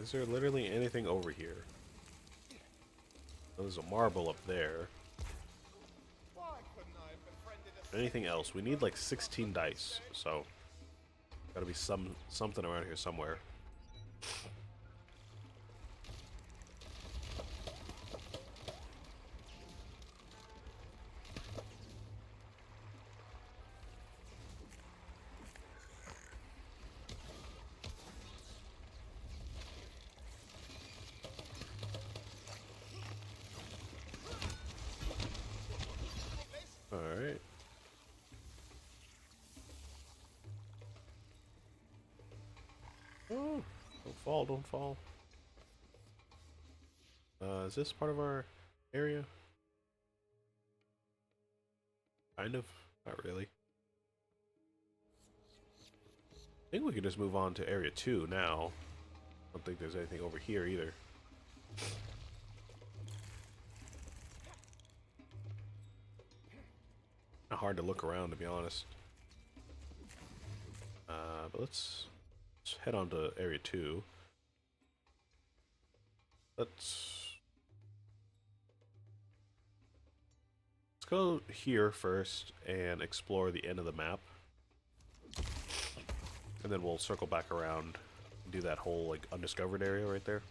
Is there literally anything over here? Oh, there's a marble up there. Anything else? We need like 16 dice, so gotta be something around here somewhere. Alright. Oh, don't fall, don't fall. Is this part of our area? Kind of. Not really. I think we could just move on to area 2 now. I don't think there's anything over here either. Hard to look around, to be honest. But let's head on to area 2. Let's go here first and explore the end of the map. And then we'll circle back around and do that whole like undiscovered area right there.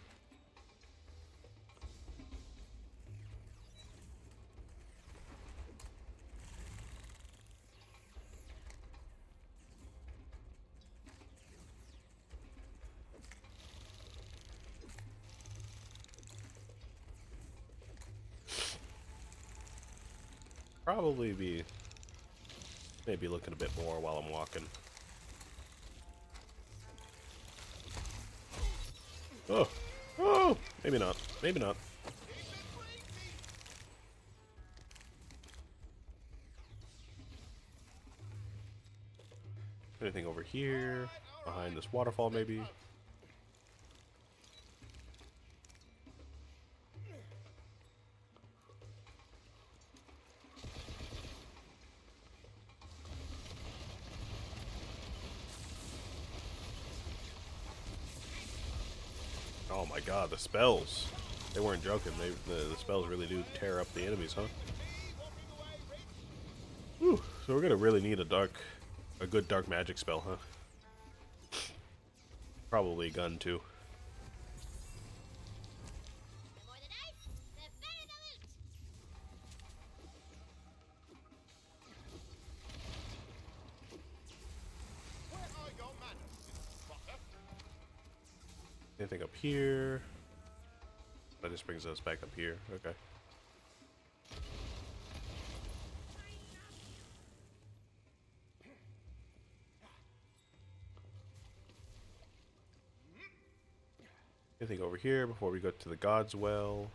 Probably be maybe looking a bit more while I'm walking. Oh, oh, maybe not, maybe not. Anything over here? Behind this waterfall, maybe? Oh my god, the spells. They weren't joking. The spells really do tear up the enemies, huh? Whew. So we're gonna really need a good dark magic spell, huh? Probably a gun too. Anything up here? That just brings us back up here. Okay. Anything over here before we go to the God's Well?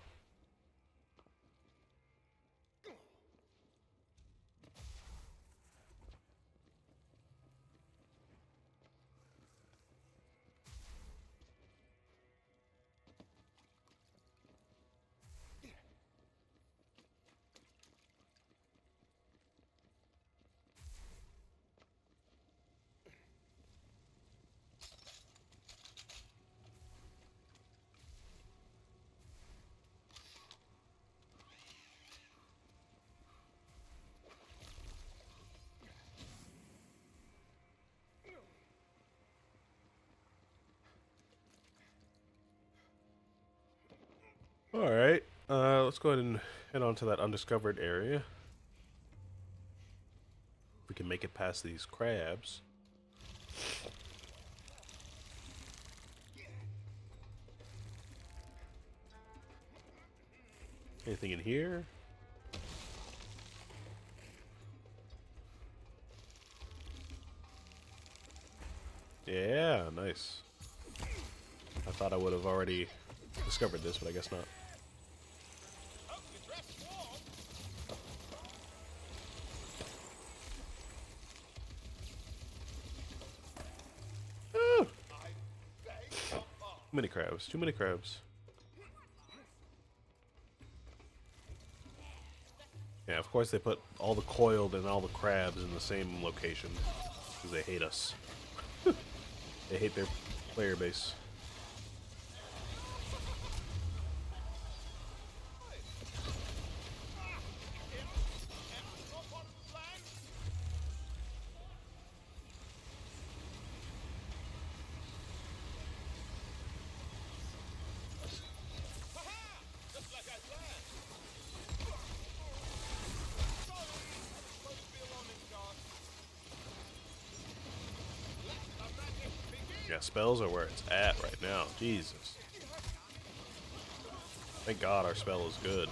Alright, let's go ahead and head on to that undiscovered area. If we can make it past these crabs. Anything in here? Yeah, nice. I thought I would have already discovered this, but I guess not. Ah! Too many crabs, too many crabs. Yeah, of course they put all the coiled and all the crabs in the same location because they hate us. They hate their player base. Yeah, spells are where it's at right now. Jesus. Thank God our spell is good.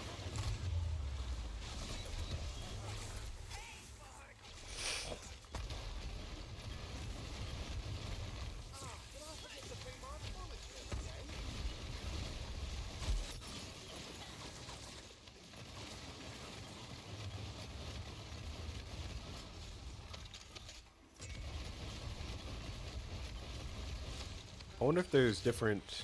I wonder if there's different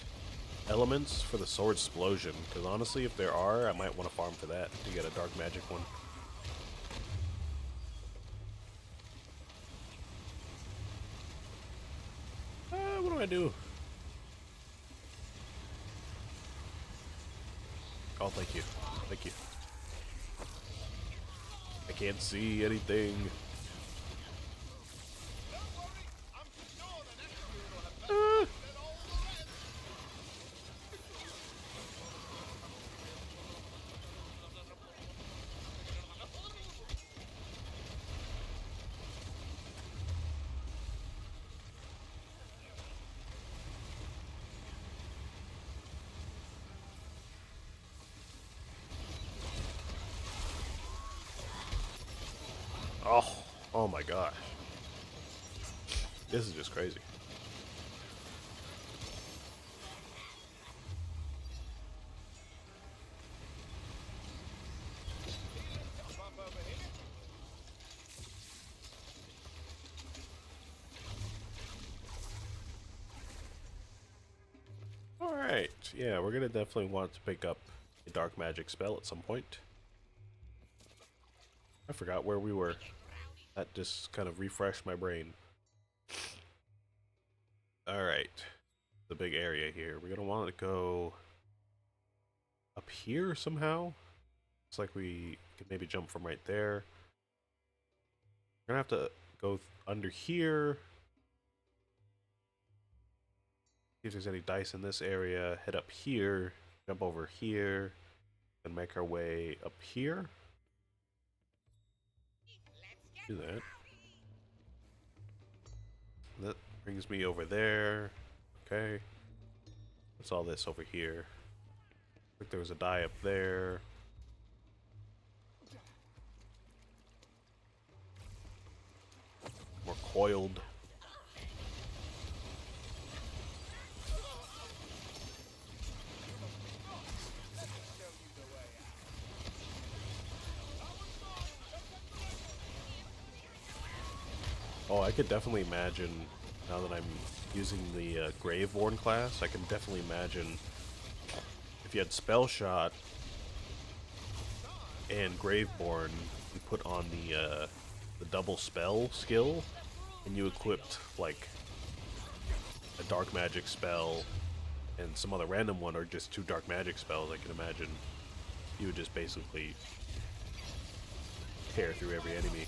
elements for the sword explosion, because honestly, if there are, I might want to farm for that to get a dark magic one. What do I do? Oh, thank you. Thank you. I can't see anything. Oh, oh my gosh. This is just crazy. Alright, yeah, we're gonna definitely want to pick up a dark magic spell at some point. I forgot where we were. That just kind of refreshed my brain. Alright, the big area here. We're gonna want to go up here somehow. Looks like we could maybe jump from right there. We're gonna have to go under here. See if there's any dice in this area. Head up here, jump over here, and make our way up here. Do that. That brings me over there. Okay. What's all this over here? I think there was a die up there. More coiled. Oh, I could definitely imagine, now that I'm using the Graveborn class, I can definitely imagine if you had Spell Shot and Graveborn, you put on the double spell skill, and you equipped like a dark magic spell and some other random one, or just two dark magic spells. I can imagine you would just basically tear through every enemy.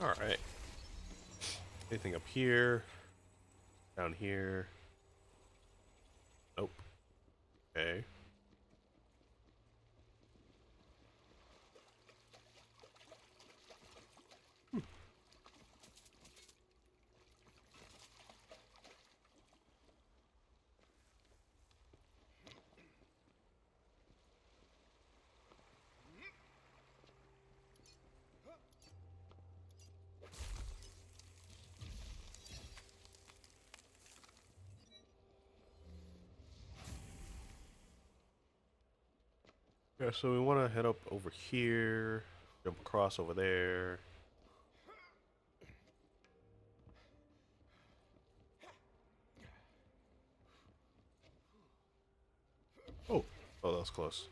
Alright. Anything up here? Down here? Nope. Okay. Yeah, so we want to head up over here, jump across over there. Oh, oh, that was close.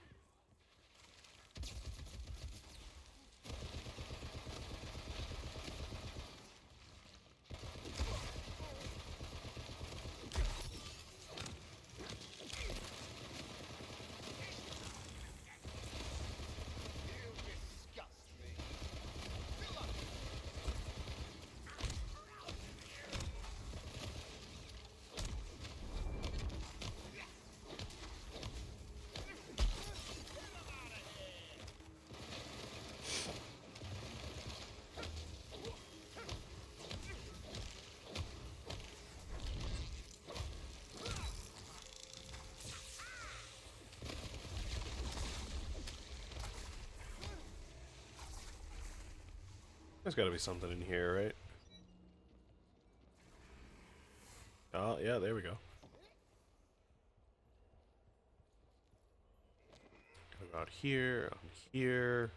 There's got to be something in here, right? Oh, yeah, there we go. Go out here, on here.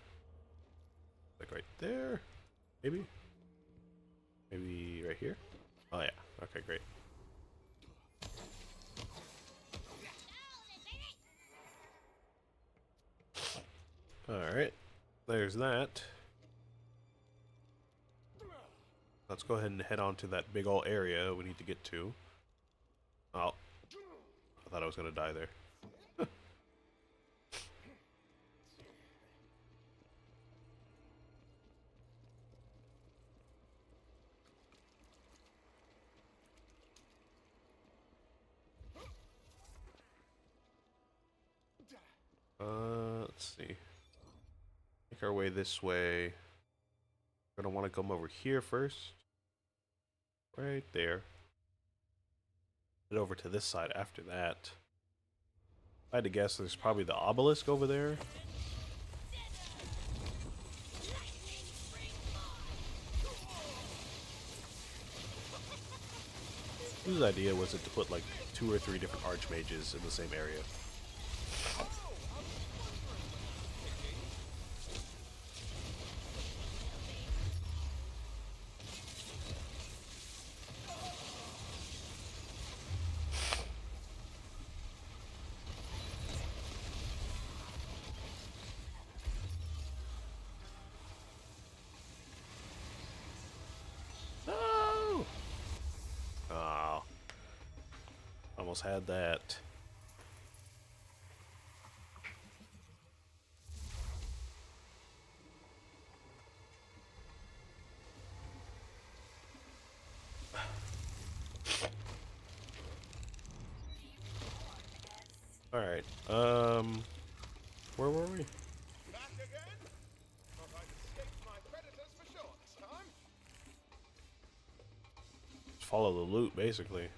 Like right there? Maybe? Maybe right here? Oh, yeah. Okay, great. Alright. There's that. Let's go ahead and head on to that big old area we need to get to. Oh. I thought I was going to die there. Let's see. Make our way this way. We're gonna want to come over here first. Right there. Head over to this side after that. If I had to guess, there's probably the obelisk over there. Whose idea was it to put like 2 or 3 different archmages in the same area? No! Oh. Almost had that. Alright, where were we? Back again? Thought I'd escaped my predators for sure this time. Just follow the loot, basically.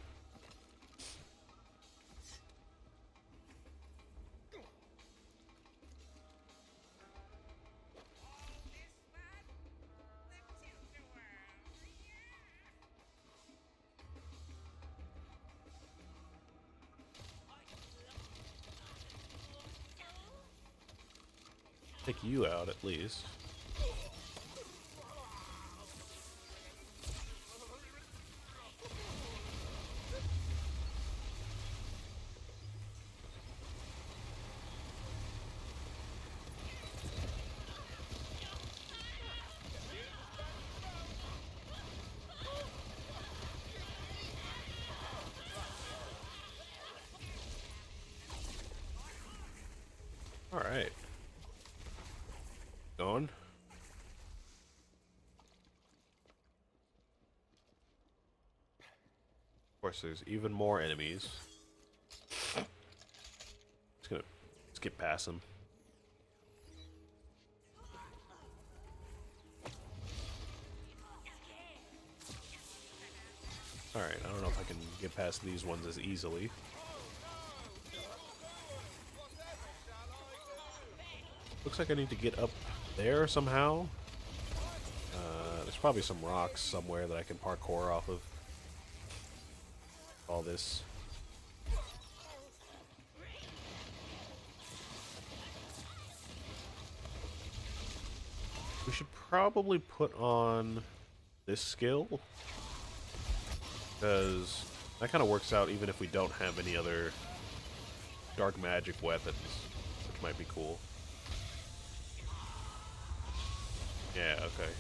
Take you out, at least. Alright. Going. Of course, there's even more enemies. Just gonna skip past them. Alright, I don't know if I can get past these ones as easily. Looks like I need to get up there somehow. There's probably some rocks somewhere that I can parkour off of. All this. We should probably put on this skill, because that kind of works out even if we don't have any other dark magic weapons, which might be cool. Yeah, okay.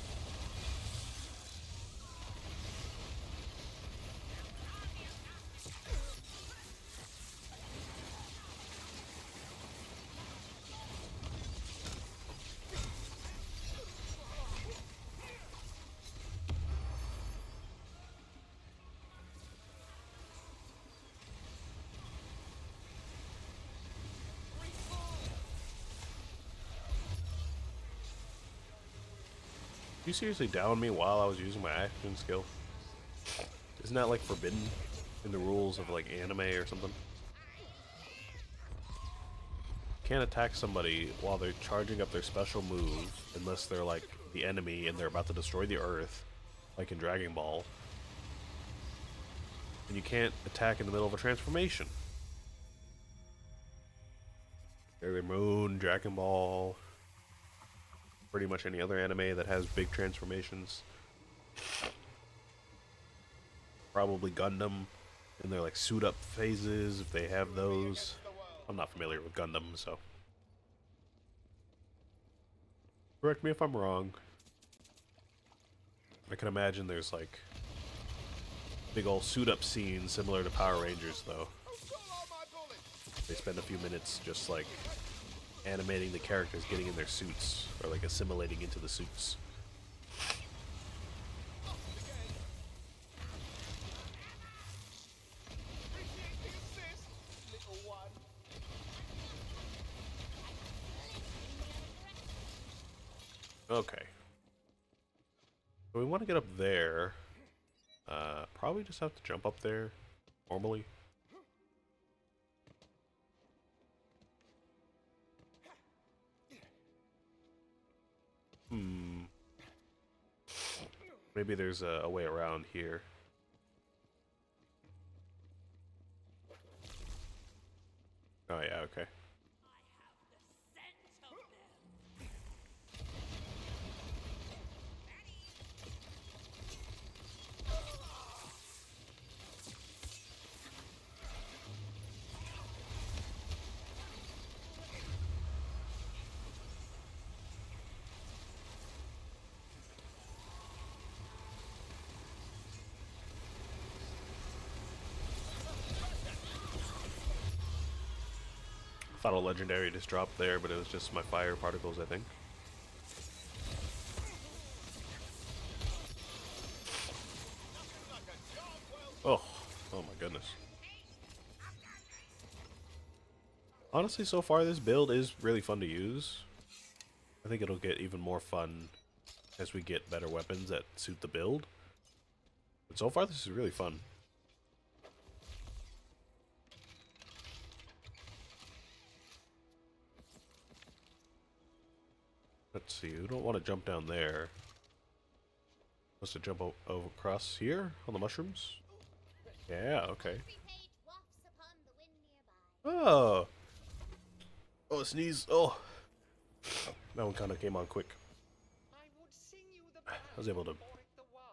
You seriously downed me while I was using my action skill? Isn't that like forbidden in the rules of like anime or something? Can't attack somebody while they're charging up their special move unless they're like the enemy and they're about to destroy the Earth, like in Dragon Ball, and you can't attack in the middle of a transformation. Sailor Moon, Dragon Ball, pretty much any other anime that has big transformations. Probably Gundam in their like suit up phases if they have those. I'm not familiar with Gundam, so correct me if I'm wrong. I can imagine there's like big old suit up scenes similar to Power Rangers though. They spend a few minutes just like animating the characters getting in their suits or like assimilating into the suits. Okay. So we want to get up there. Probably just have to jump up there normally. Maybe there's a way around here. Oh yeah, okay. Thought a legendary just dropped there, but it was just my fire particles, I think. Oh, oh my goodness. Honestly, so far this build is really fun to use. I think it'll get even more fun as we get better weapons that suit the build. But so far this is really fun. Let's see, we don't want to jump down there. Supposed to jump over across here on the mushrooms? Yeah, okay. Oh! Oh, sneeze. Oh! That one kind of came on quick. I was able to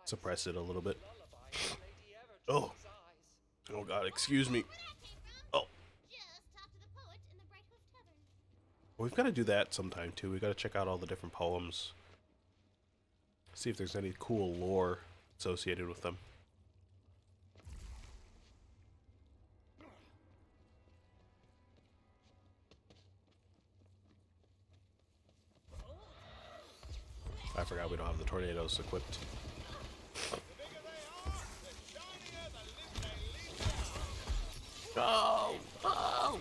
suppress it a little bit. Oh! Oh god, excuse me. Oh! We've got to do that sometime too. We've got to check out all the different poems. See if there's any cool lore associated with them. I forgot we don't have the tornadoes equipped. Oh! Oh!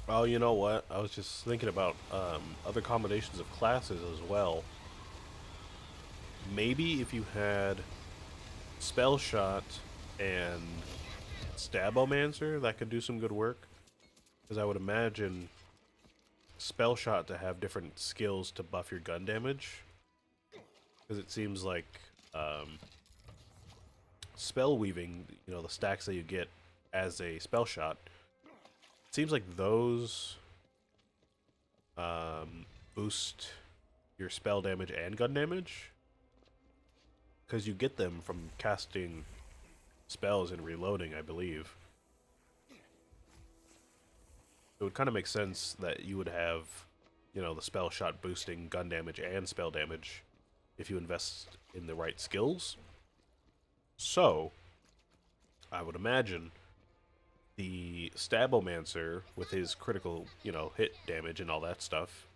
Oh, you know what? I was just thinking about other combinations of classes as well. Maybe if you had Spell Shot and Stabomancer, that could do some good work. Because I would imagine Spell Shot to have different skills to buff your gun damage. Because it seems like Spell Weaving, you know, the stacks that you get as a Spell Shot, seems like those boost your spell damage and gun damage, because you get them from casting spells and reloading, I believe. It would kind of make sense that you would have, you know, the spell shot boosting gun damage and spell damage if you invest in the right skills. So, I would imagine the Stabomancer with his critical, hit damage and all that stuff,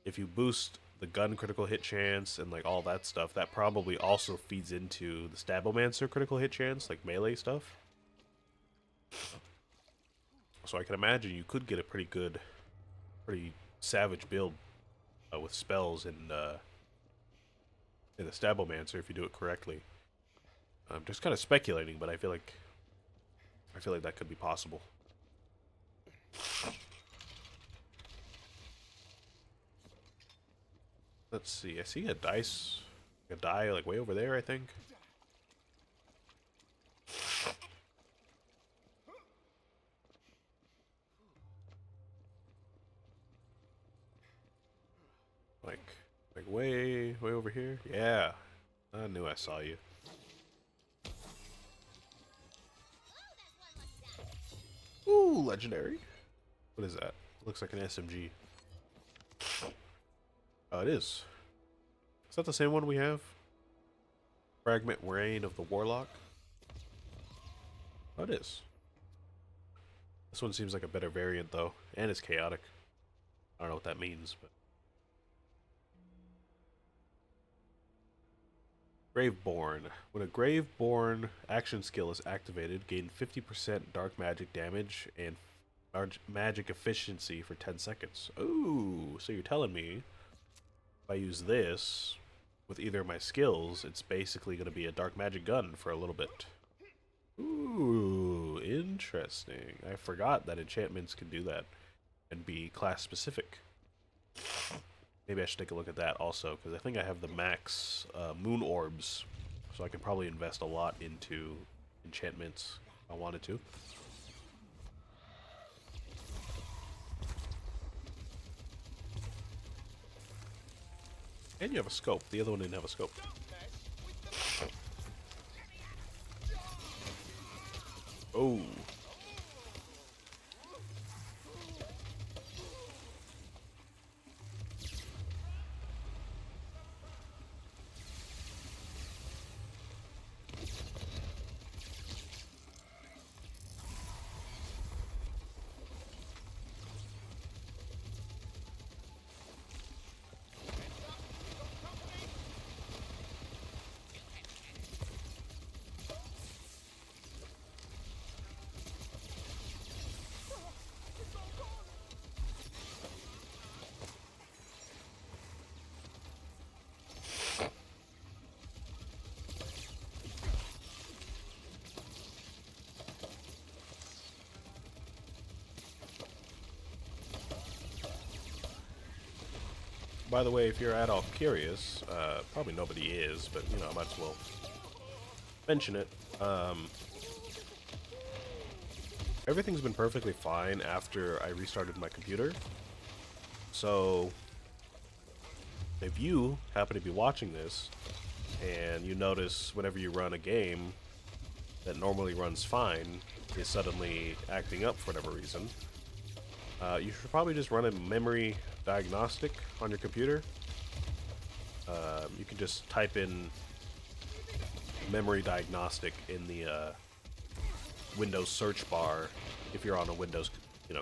if you boost the gun critical hit chance and like all that stuff, that probably also feeds into the Stabomancer critical hit chance, like melee stuff. So I can imagine you could get a pretty savage build with spells in the Stabomancer if you do it correctly. I'm just kind of speculating, but I feel like that could be possible. Let's see. I see a die like way over there, I think. Like, like way over here. Yeah, I knew I saw you. Ooh, legendary. What is that? Looks like an SMG. Oh, it is. Is that the same one we have? Fragment Rain of the Warlock? Oh, it is. This one seems like a better variant, though. And it's chaotic. I don't know what that means, but... Graveborn. When a Graveborn action skill is activated, gain 50% dark magic damage and magic efficiency for 10 seconds. Ooh, so you're telling me if I use this with either of my skills, it's basically going to be a dark magic gun for a little bit. Ooh, interesting. I forgot that enchantments can do that and be class specific. Maybe I should take a look at that also, because I think I have the max moon orbs, so I can probably invest a lot into enchantments if I wanted to. And you have a scope. The other one didn't have a scope. Oh. By the way, if you're at all curious, probably nobody is, but I might as well mention it. Everything's been perfectly fine after I restarted my computer. So, if you happen to be watching this, and you notice whenever you run a game that normally runs fine is suddenly acting up for whatever reason, you should probably just run a memory diagnostic on your computer. You can just type in memory diagnostic in the Windows search bar if you're on a Windows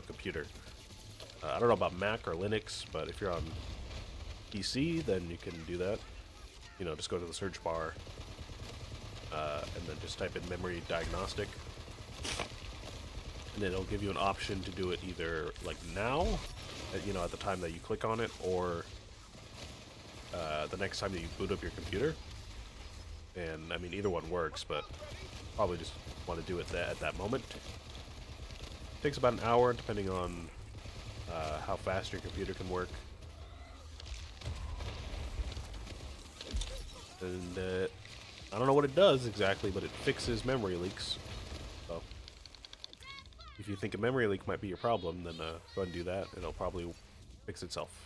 computer. I don't know about Mac or Linux, but if you're on PC, then you can do that. Just go to the search bar and then just type in memory diagnostic, and then it'll give you an option to do it either like now, at the time that you click on it, or the next time that you boot up your computer. And I mean, either one works, but probably just want to do it at that moment. Takes about an hour, depending on how fast your computer can work. And I don't know what it does exactly, but it fixes memory leaks. So if you think a memory leak might be your problem, then go ahead and do that, and it'll probably fix itself.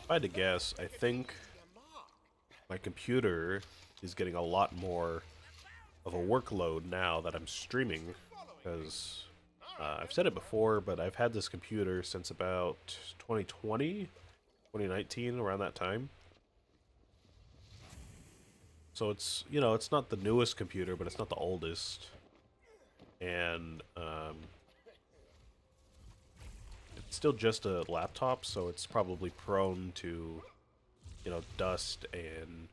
If I had to guess, I think my computer is getting a lot more of a workload now that I'm streaming, because I've said it before, but I've had this computer since about 2020, 2019, around that time. So it's, it's not the newest computer, but it's not the oldest. And it's still just a laptop, so it's probably prone to, dust and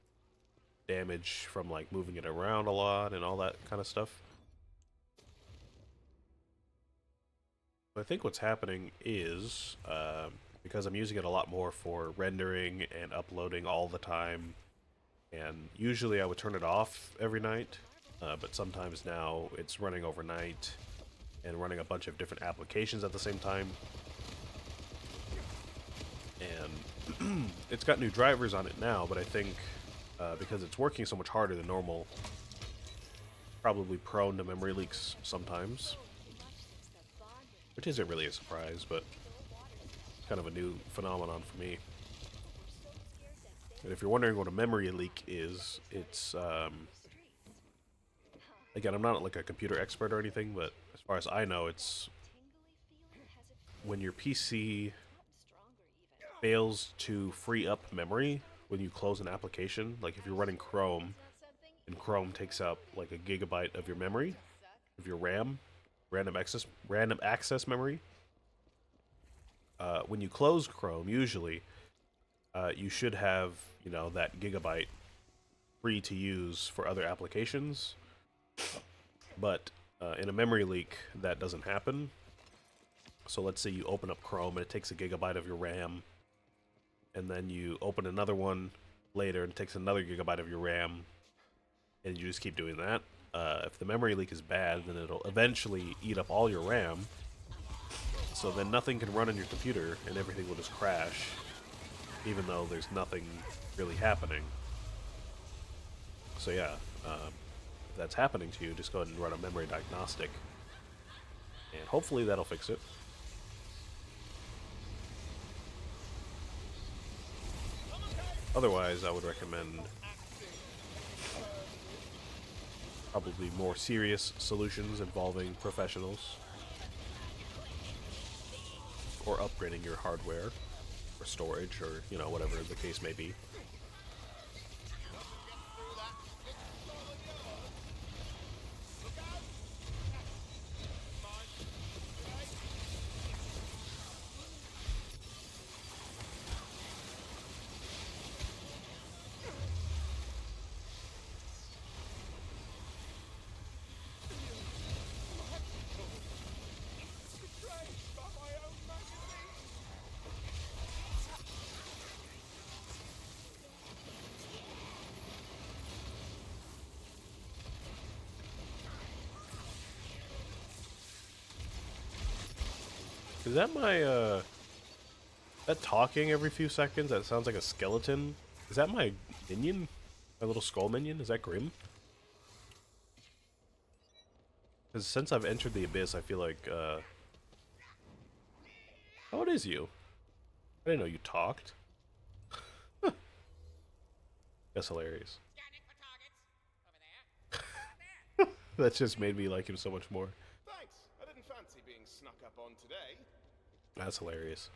damage from like moving it around a lot and all that kind of stuff. I think what's happening is because I'm using it a lot more for rendering and uploading all the time, and usually I would turn it off every night, but sometimes now it's running overnight and running a bunch of different applications at the same time. And it's got new drivers on it now, but I think because it's working so much harder than normal, probably prone to memory leaks sometimes, which isn't really a surprise, but kind of a new phenomenon for me. And if you're wondering what a memory leak is, it's again, I'm not like a computer expert or anything, but as far as I know, it's when your PC fails to free up memory when you close an application. Like if you're running Chrome and Chrome takes up like a gigabyte of your memory, of your RAM, random access memory. When you close Chrome, usually you should have that gigabyte free to use for other applications. But in a memory leak, that doesn't happen. So let's say you open up Chrome and it takes a gigabyte of your RAM, and then you open another one later and it takes another gigabyte of your RAM, and you just keep doing that. If the memory leak is bad, then it'll eventually eat up all your RAM, so then nothing can run on your computer and everything will just crash, even though there's nothing really happening. So yeah, if that's happening to you, just go ahead and run a memory diagnostic, and hopefully that'll fix it. Otherwise, I would recommend probably more serious solutions involving professionals, or upgrading your hardware, or storage, or whatever the case may be. Betrayed by my own majesty. Is that my that talking every few seconds? That sounds like a skeleton. Is that my minion? My little skull minion? Is that Grim? Because since I've entered the abyss, I feel like oh, it is you. I didn't know you talked. That's hilarious. That just made me like him so much more. Thanks. I didn't fancy being snuck up on today. That's hilarious.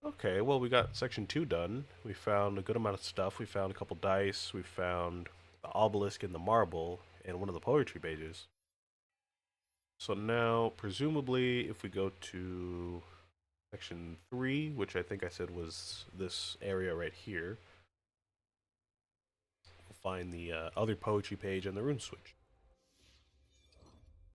Okay, well, we got section 2 done. We found a good amount of stuff. We found a couple dice. We found the obelisk and the marble and one of the poetry pages. So now, presumably, if we go to section 3, which I think I said was this area right here, we'll find the other poetry page and the rune switch.